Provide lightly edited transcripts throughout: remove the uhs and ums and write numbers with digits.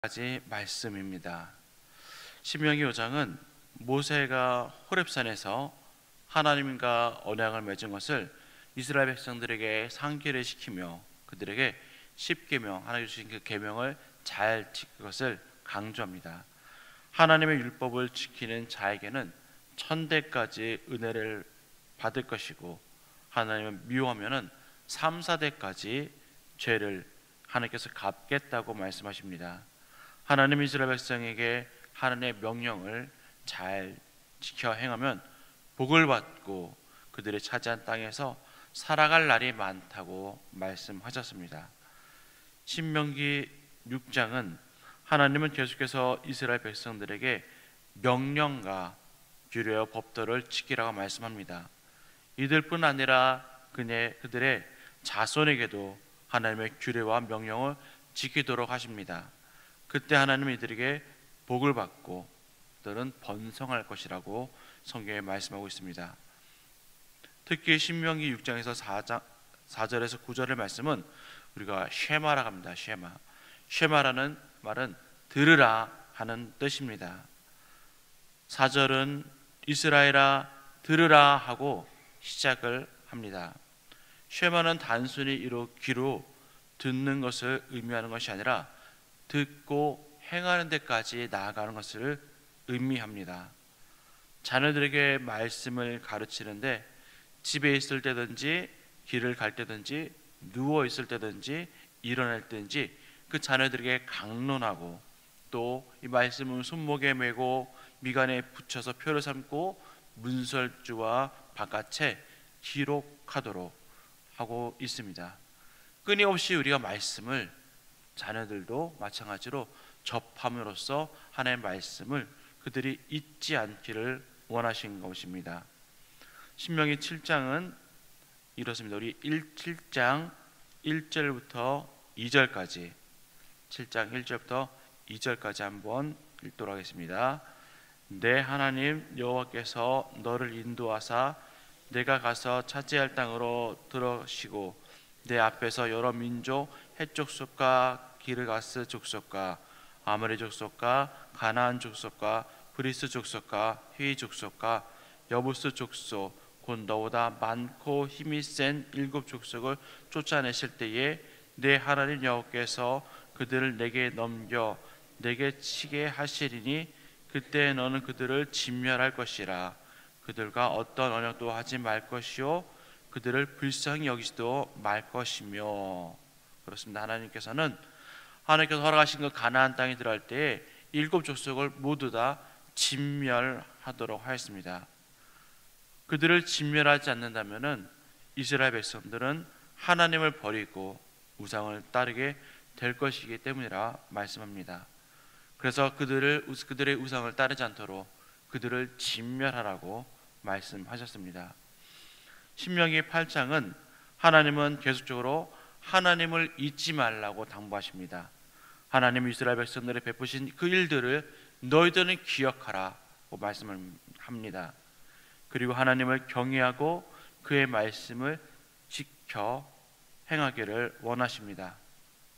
가지 말씀입니다. 신명기 5장은 모세가 호렙산에서 하나님과 언약을 맺은 것을 이스라엘 백성들에게 상기를 시키며 그들에게 십계명, 하나님 주신 그 계명을 잘 지킬 것을 강조합니다. 하나님의 율법을 지키는 자에게는 천대까지 은혜를 받을 것이고, 하나님을 미워하면은 3, 4대까지 죄를 하나님께서 갚겠다고 말씀하십니다. 하나님 이스라엘 백성에게 하나님의 명령을 잘 지켜 행하면 복을 받고 그들이 차지한 땅에서 살아갈 날이 많다고 말씀하셨습니다. 신명기 6장은 하나님은 계속해서 이스라엘 백성들에게 명령과 규례와 법도를 지키라고 말씀합니다. 이들뿐 아니라 그들의 자손에게도 하나님의 규례와 명령을 지키도록 하십니다. 그때 하나님은 이들에게 복을 받고 그들은 번성할 것이라고 성경에 말씀하고 있습니다. 특히 신명기 6장에서 4절에서 9절의 말씀은 우리가 쉐마라고 합니다. 쉐마라는 말은 들으라 하는 뜻입니다. 4절은 이스라엘아 들으라 하고 시작을 합니다. 쉐마는 단순히 귀로 듣는 것을 의미하는 것이 아니라 듣고 행하는 데까지 나아가는 것을 의미합니다. 자녀들에게 말씀을 가르치는데 집에 있을 때든지 길을 갈 때든지 누워 있을 때든지 일어날 때든지 그 자녀들에게 강론하고, 또 이 말씀을 손목에 메고 미간에 붙여서 표를 삼고 문설주와 바깥에 기록하도록 하고 있습니다. 끊임없이 우리가 말씀을, 자녀들도 마찬가지로 접함으로써 하나님의 말씀을 그들이 잊지 않기를 원하신 것입니다. 신명기 7장은 이렇습니다. 우리 7장 1절부터 2절까지 7장 1절부터 2절까지 한번 읽도록 하겠습니다. 내 하나님 여호와께서 너를 인도하사 내가 가서 차지할 땅으로 들어시고 내 앞에서 여러 민족 헷 족속과 기르가스 족속과 아모리 족속과 가나안 족속과 브리스 족속과 휘 족속과 여부스 족속 곧 너보다 많고 힘이 센 7 족속을 쫓아내실 때에 내 하나님 여호와께서 그들을 내게 넘겨 내게 치게 하시리니 그때 너는 그들을 진멸할 것이라. 그들과 어떤 언약도 하지 말 것이요 그들을 불쌍히 여기지도 말 것이며. 그렇습니다. 하나님께서 허락하신 그 가나안 땅에 들어갈 때에 7 족속을 모두 다 진멸하도록 하였습니다. 그들을 진멸하지 않는다면은 이스라엘 백성들은 하나님을 버리고 우상을 따르게 될 것이기 때문이라 말씀합니다. 그래서 그들의 우상을 따르지 않도록 그들을 진멸하라고 말씀하셨습니다. 신명기 8장은 하나님은 계속적으로 하나님을 잊지 말라고 당부하십니다. 하나님 이스라엘 백성들에 베푸신 그 일들을 너희들은 기억하라고 말씀을 합니다. 그리고 하나님을 경외하고 그의 말씀을 지켜 행하기를 원하십니다.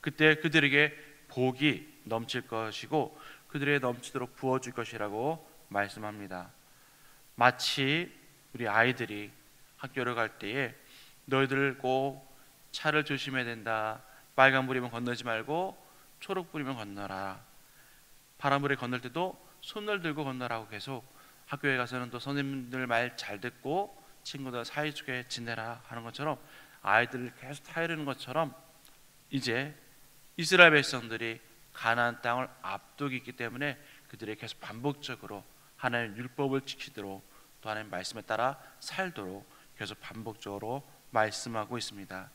그때 그들에게 복이 넘칠 것이고 그들에게 넘치도록 부어줄 것이라고 말씀합니다. 마치 우리 아이들이 학교를 갈 때에 너희들 꼭 차를 조심해야 된다. 빨간불이면 건너지 말고 초록불이면 건너라. 파란불에 건널 때도 손을 들고 건너라고 계속 학교에 가서는 또 선생님들 말 잘 듣고 친구들 사이좋게 지내라 하는 것처럼 아이들을 계속 타이르는 것처럼 이제 이스라엘 백성들이 가나안 땅을 앞두고 있기 때문에 그들이 계속 반복적으로 하나님의 율법을 지키도록 또 하나님의 말씀에 따라 살도록 계속 반복적으로 말씀하고 있습니다.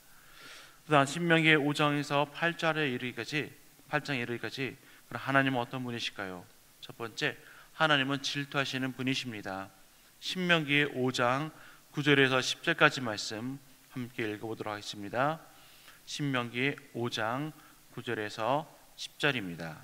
그다음 신명기 5장에서 8장에 이르기까지 그럼 하나님은 어떤 분이실까요? 첫 번째, 하나님은 질투하시는 분이십니다. 신명기 5장 9절에서 10절까지 말씀 함께 읽어보도록 하겠습니다. 신명기 5장 9절에서 10절입니다.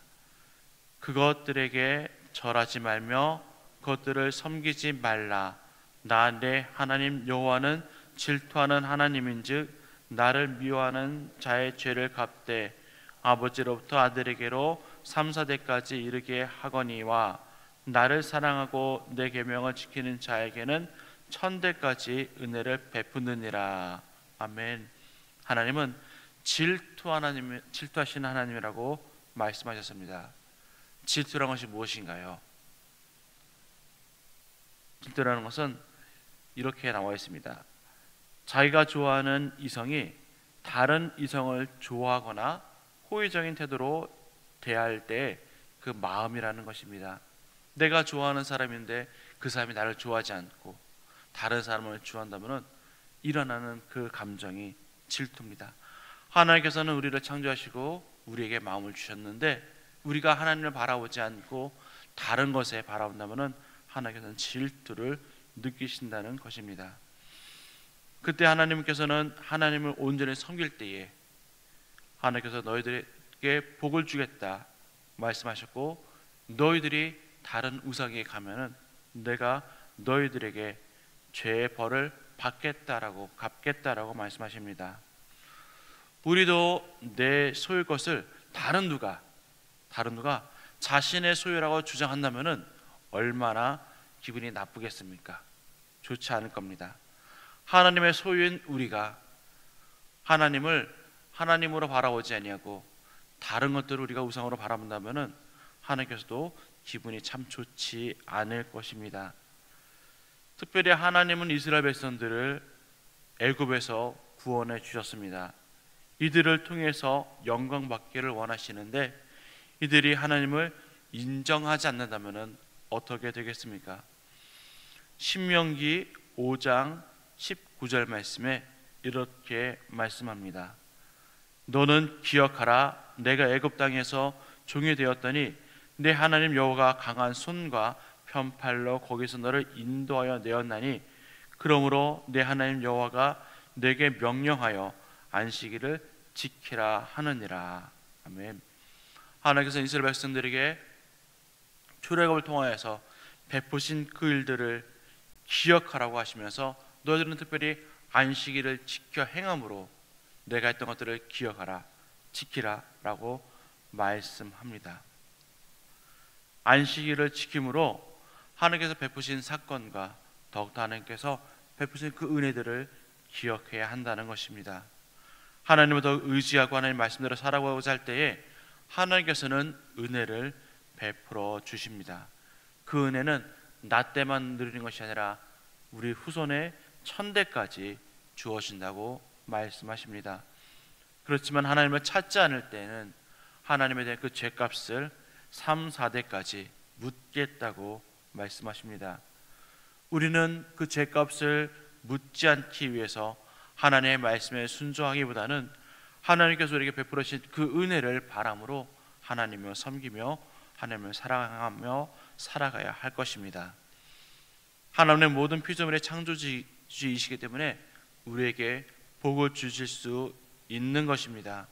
그것들에게 절하지 말며 그것들을 섬기지 말라. 나 내 하나님 여호와는 질투하는 하나님인즉 나를 미워하는 자의 죄를 갚되 아버지로부터 아들에게로 3, 4대까지 이르게 하거니와 나를 사랑하고 내 계명을 지키는 자에게는 1000대까지 은혜를 베푸느니라. 아멘. 하나님은 질투하시는 하나님이라고 말씀하셨습니다. 질투란 것이 무엇인가요? 질투라는 것은 이렇게 나와 있습니다. 자기가 좋아하는 이성이 다른 이성을 좋아하거나 호의적인 태도로 대할 때 그 마음이라는 것입니다. 내가 좋아하는 사람인데 그 사람이 나를 좋아하지 않고 다른 사람을 좋아한다면 일어나는 그 감정이 질투입니다. 하나님께서는 우리를 창조하시고 우리에게 마음을 주셨는데 우리가 하나님을 바라보지 않고 다른 것에 바라본다면 하나님께서는 질투를 느끼신다는 것입니다. 그때 하나님께서는 하나님을 온전히 섬길 때에 하나님께서 너희들에게 복을 주겠다 말씀하셨고, 너희들이 다른 우상에 가면은 내가 너희들에게 죄의 벌을 받겠다라고 갚겠다라고 말씀하십니다. 우리도 내 소유의 것을 다른 누가 자신의 소유라고 주장한다면은 얼마나 기분이 나쁘겠습니까? 좋지 않을 겁니다. 하나님의 소유인 우리가 하나님을 하나님으로 바라보지 아니하고 다른 것들을 우리가 우상으로 바라본다면은 하나님께서도 기분이 참 좋지 않을 것입니다. 특별히 하나님은 이스라엘 백성들을 애굽에서 구원해 주셨습니다. 이들을 통해서 영광 받기를 원하시는데 이들이 하나님을 인정하지 않는다면 어떻게 되겠습니까? 신명기 5장 19절 말씀에 이렇게 말씀합니다. 너는 기억하라. 내가 애굽 땅에서 종이 되었더니 내 하나님 여호와가 강한 손과 편팔로 거기서 너를 인도하여 내었나니 그러므로 내 하나님 여호와가 내게 명령하여 안식일을 지키라 하느니라. 아멘. 하나님께서 이스라엘 백성들에게 출애굽을 통하여서 베푸신 그 일들을 기억하라고 하시면서 너희들은 특별히 안식일을 지켜 행함으로 내가 했던 것들을 기억하라, 지키라 라고 말씀합니다. 안식일을 지킴으로 하나님께서 베푸신 사건과 더욱더 하나님께서 베푸신 그 은혜들을 기억해야 한다는 것입니다. 하나님을 더 의지하고 하나님 말씀대로 살아가고자 할 때에 하나님께서는 은혜를 베풀어 주십니다. 그 은혜는 나 때만 누리는 것이 아니라 우리 후손의 1000대까지 주어진다고 말씀하십니다. 그렇지만 하나님을 찾지 않을 때는 하나님에 대한 그 죄값을 3, 4대까지 묻겠다고 말씀하십니다. 우리는 그 죄값을 묻지 않기 위해서 하나님의 말씀에 순종하기보다는 하나님께서 우리에게 베풀으신 그 은혜를 바람으로 하나님을 섬기며 하나님을 사랑하며 살아가야 할 것입니다. 하나님의 모든 피조물의 창조주이시기 때문에 우리에게 복을 주실 수 있는 것입니다.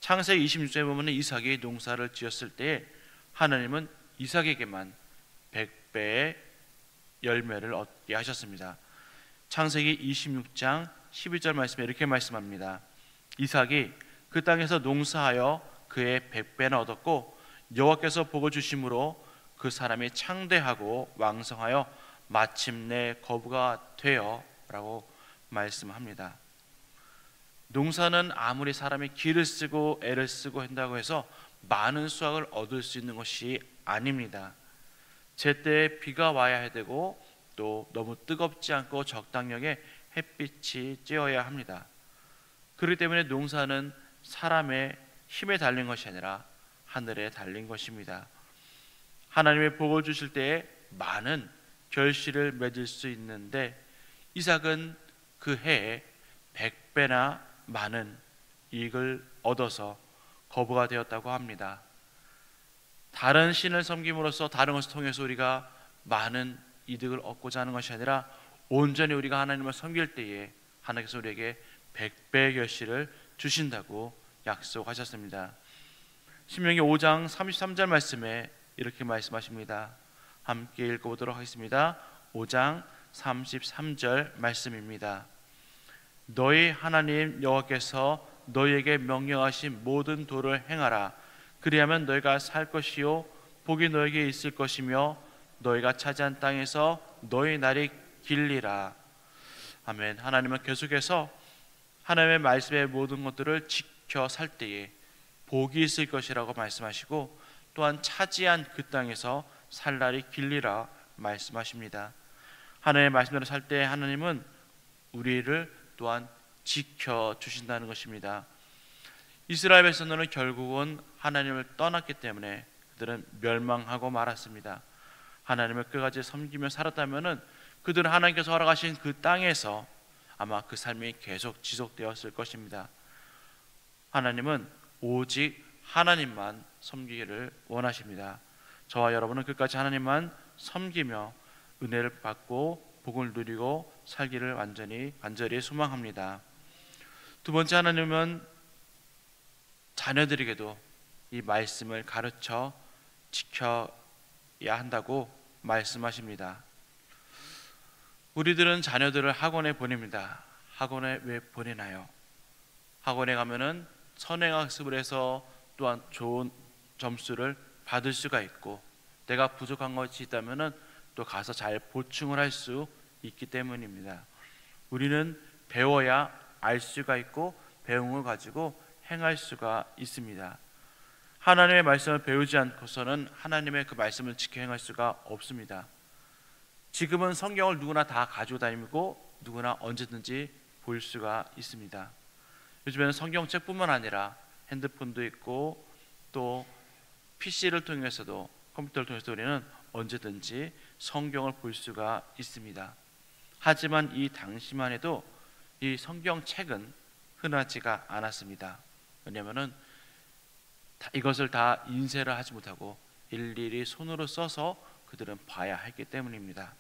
창세기 26장에 보면 이삭이 농사를 지었을 때 하나님은 이삭에게만 100배의 열매를 얻게 하셨습니다. 창세기 26장 12절 말씀에 이렇게 말씀합니다. 이삭이 그 땅에서 농사하여 그의 100배나 얻었고 여호와께서 복을 주심으로 그 사람이 창대하고 왕성하여 마침내 거부가 되어 라고 말씀합니다. 농사는 아무리 사람이 기를 쓰고 애를 쓰고 한다고 해서 많은 수확을 얻을 수 있는 것이 아닙니다. 제때에 비가 와야 되고 또 너무 뜨겁지 않고 적당량의 햇빛이 쬐어야 합니다. 그렇기 때문에 농사는 사람의 힘에 달린 것이 아니라 하늘에 달린 것입니다. 하나님의 복을 주실 때에 많은 결실을 맺을 수 있는데 이삭은 그 해에 100배나 많은 이익을 얻어서 거부가 되었다고 합니다. 다른 신을 섬김으로써 다른 것을 통해서 우리가 많은 이득을 얻고자 하는 것이 아니라 온전히 우리가 하나님을 섬길 때에 하나님께서 우리에게 100배의 결실을 주신다고 약속하셨습니다. 신명기 5장 33절 말씀에 이렇게 말씀하십니다. 함께 읽어보도록 하겠습니다. 5장 33절 말씀입니다. 너희 하나님 여호와께서 너희에게 명령하신 모든 도를 행하라. 그리하면 너희가 살 것이요 복이 너에게 있을 것이며 너희가 차지한 땅에서 너희 날이 길리라. 아멘. 하나님은 계속해서 하나님의 말씀의 모든 것들을 지켜 살 때에 복이 있을 것이라고 말씀하시고, 또한 차지한 그 땅에서 살 날이 길리라 말씀하십니다. 하나님의 말씀대로 살 때 하나님은 우리를 또한 지켜주신다는 것입니다. 이스라엘 백성들은 결국은 하나님을 떠났기 때문에 그들은 멸망하고 말았습니다. 하나님을 끝까지 섬기며 살았다면 그들은 하나님께서 허락하신 그 땅에서 아마 그 삶이 계속 지속되었을 것입니다. 하나님은 오직 하나님만 섬기기를 원하십니다. 저와 여러분은 끝까지 하나님만 섬기며 은혜를 받고 복을 누리고 살기를 간절히 소망합니다. 두 번째, 하나님은 자녀들에게도 이 말씀을 가르쳐 지켜야 한다고 말씀하십니다. 우리들은 자녀들을 학원에 보냅니다. 학원에 왜 보내나요? 학원에 가면은 선행학습을 해서 또한 좋은 점수를 받을 수가 있고, 내가 부족한 것이 있다면은 또 가서 잘 보충을 할 수 있기 때문입니다. 우리는 배워야 알 수가 있고 배운 걸 가지고 행할 수가 있습니다. 하나님의 말씀을 배우지 않고서는 하나님의 그 말씀을 지켜 행할 수가 없습니다. 지금은 성경을 누구나 다 가지고 다니고 누구나 언제든지 볼 수가 있습니다. 요즘에는 성경책뿐만 아니라 핸드폰도 있고 또 PC를 통해서도, 컴퓨터를 통해서도 우리는 언제든지 성경을 볼 수가 있습니다. 하지만 이 당시만 해도 이 성경책은 흔하지가 않았습니다. 왜냐하면 이것을 다 인쇄를 하지 못하고 일일이 손으로 써서 그들은 봐야 했기 때문입니다.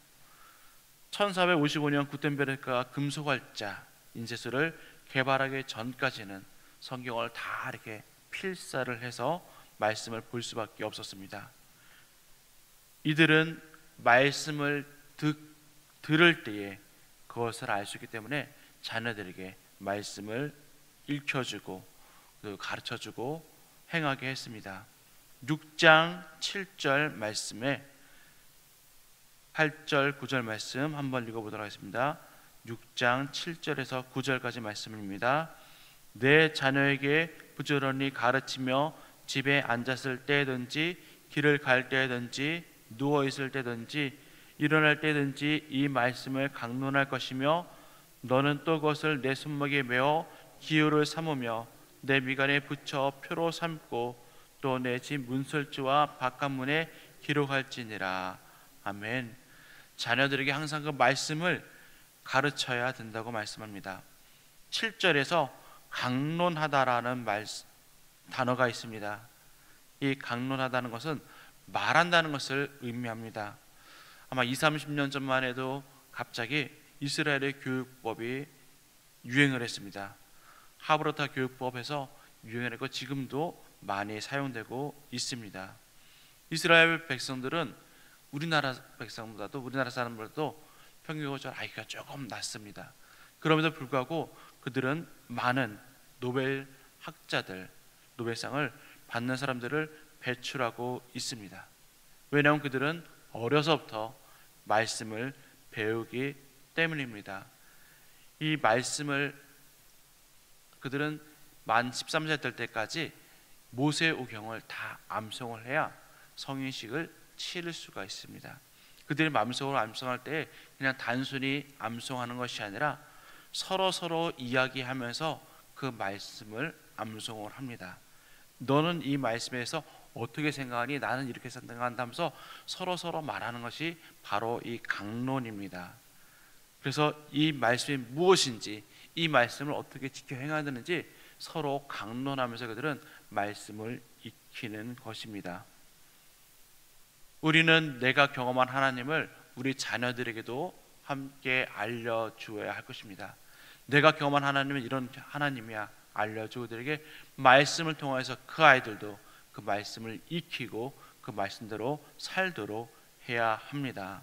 1455년 구텐베르크가 금속활자 인쇄술을 개발하기 전까지는 성경을 다 이렇게 필사를 해서 말씀을 볼 수밖에 없었습니다. 이들은 말씀을 들을 때에 그것을 알 수 있기 때문에 자녀들에게 말씀을 읽혀주고 가르쳐주고 행하게 했습니다. 6장 7절 말씀에 8절 9절 말씀 한번 읽어보도록 하겠습니다. 6장 7절에서 9절까지 말씀입니다. 내 자녀에게 부지런히 가르치며 집에 앉았을 때든지 길을 갈 때든지 누워 있을 때든지 일어날 때든지 이 말씀을 강론할 것이며 너는 또 그것을 내 손목에 메어 기호를 삼으며 내 미간에 붙여 표로 삼고 또 내 집 문설주와 바깥문에 기록할지니라. 아멘. 자녀들에게 항상 그 말씀을 가르쳐야 된다고 말씀합니다. 7절에서 강론하다라는 단어가 있습니다. 이 강론하다는 것은 말한다는 것을 의미합니다. 아마 20-30년 전만 해도 갑자기 이스라엘의 교육법이 유행을 했습니다. 하브라타 교육법에서 유행을 했고 지금도 많이 사용되고 있습니다. 이스라엘 백성들은 우리나라 백성보다도, 우리나라 사람보다도 평균적으로 IQ가 조금 낮습니다. 그럼에도 불구하고 그들은 많은 노벨 학자들, 노벨상을 받는 사람들을 배출하고 있습니다. 왜냐하면 그들은 어려서부터 말씀을 배우기 때문입니다. 이 말씀을 그들은 만 13세 될 때까지 모세오경을 다 암송을 해야 성인식을 치를 수가 있습니다. 그들이 마음속으로 암송할 때 그냥 단순히 암송하는 것이 아니라 서로 이야기하면서 그 말씀을 암송을 합니다. 너는 이 말씀에서 어떻게 생각하니? 나는 이렇게 생각한다면서 서로 말하는 것이 바로 이 강론입니다. 그래서 이 말씀이 무엇인지, 이 말씀을 어떻게 지켜 행해야 되는지 서로 강론하면서 그들은 말씀을 익히는 것입니다. 우리는 내가 경험한 하나님을 우리 자녀들에게도 함께 알려주어야 할 것입니다. 내가 경험한 하나님은 이런 하나님이야 알려주고 그들에게 말씀을 통해서 그 아이들도 그 말씀을 익히고 그 말씀대로 살도록 해야 합니다.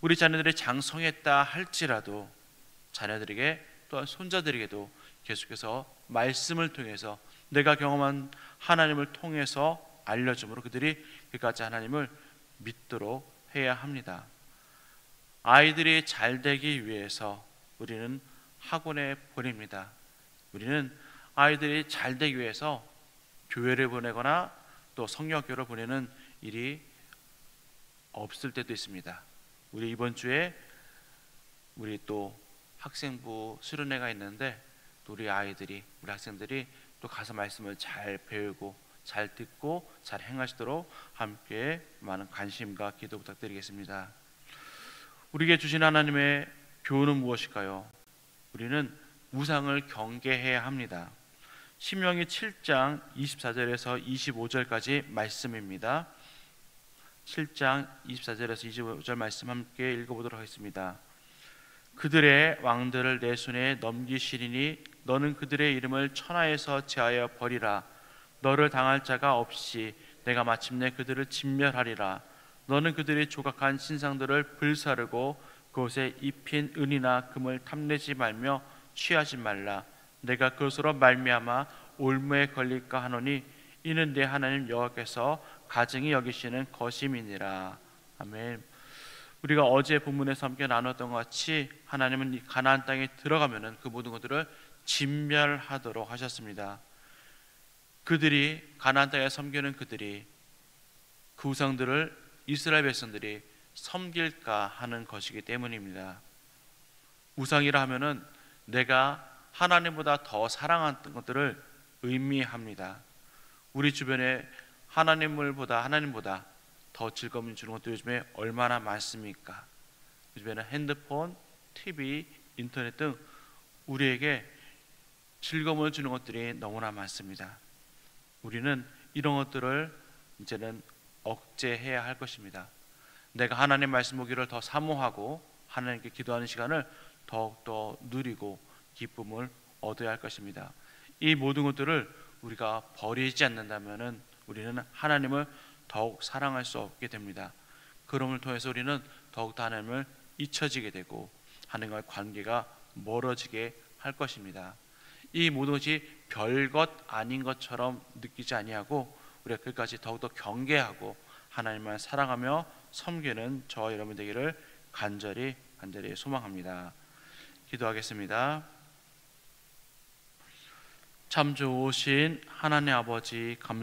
우리 자녀들이 장성했다 할지라도 자녀들에게 또한 손자들에게도 계속해서 말씀을 통해서 내가 경험한 하나님을 통해서 알려줌으로 그들이 그까지 하나님을 믿도록 해야 합니다. 아이들이 잘 되기 위해서 우리는 학원에 보냅니다. 우리는 아이들이 잘 되기 위해서 교회를 보내거나 또 성경학교를 보내는 일이 없을 때도 있습니다. 우리 이번 주에 우리 또 학생부 수련회가 있는데 또 우리 아이들이, 우리 학생들이 또 가서 말씀을 잘 배우고 잘 듣고 잘 행하시도록 함께 많은 관심과 기도 부탁드리겠습니다. 우리에게 주신 하나님의 교훈은 무엇일까요? 우리는 우상을 경계해야 합니다. 신명기 7장 24절에서 25절까지 말씀입니다. 7장 24절에서 25절 말씀 함께 읽어보도록 하겠습니다. 그들의 왕들을 내 손에 넘기시리니 너는 그들의 이름을 천하에서 제하여 버리라. 너를 당할 자가 없이 내가 마침내 그들을 진멸하리라. 너는 그들이 조각한 신상들을 불사르고 그곳에 입힌 은이나 금을 탐내지 말며 취하지 말라. 내가 그것으로 말미암아 올무에 걸릴까 하노니 이는 내 하나님 여호와께서 가증히 여기시는 것임이니라. 아멘. 우리가 어제 본문에서 함께 나눴던 것 같이 하나님은 이 가나안 땅에 들어가면은 그 모든 것들을 진멸하도록 하셨습니다. 그들이 가나안 땅에 섬기는 그들이 그 우상들을 이스라엘 백성들이 섬길까 하는 것이기 때문입니다. 우상이라 하면은 내가 하나님보다 더 사랑하는 것들을 의미합니다. 우리 주변에 하나님보다 더 즐거움을 주는 것도 요즘에 얼마나 많습니까? 요즘에는 핸드폰, TV, 인터넷 등 우리에게 즐거움을 주는 것들이 너무나 많습니다. 우리는 이런 것들을 이제는 억제해야 할 것입니다. 내가 하나님 말씀 보기를 더 사모하고 하나님께 기도하는 시간을 더욱더 누리고 기쁨을 얻어야 할 것입니다. 이 모든 것들을 우리가 버리지 않는다면 우리는 하나님을 더욱 사랑할 수 없게 됩니다. 그럼을 통해서 우리는 더욱더 하나님을 잊혀지게 되고 하나님과의 관계가 멀어지게 할 것입니다. 이 모든 것이 별것 아닌 것처럼 느끼지 아니하고 우리가 끝까지 더욱더 경계하고 하나님만 사랑하며 섬기는 저와 여러분 되기를 간절히 소망합니다. 기도하겠습니다. 참 좋으신 하나님 아버지 감사합니다.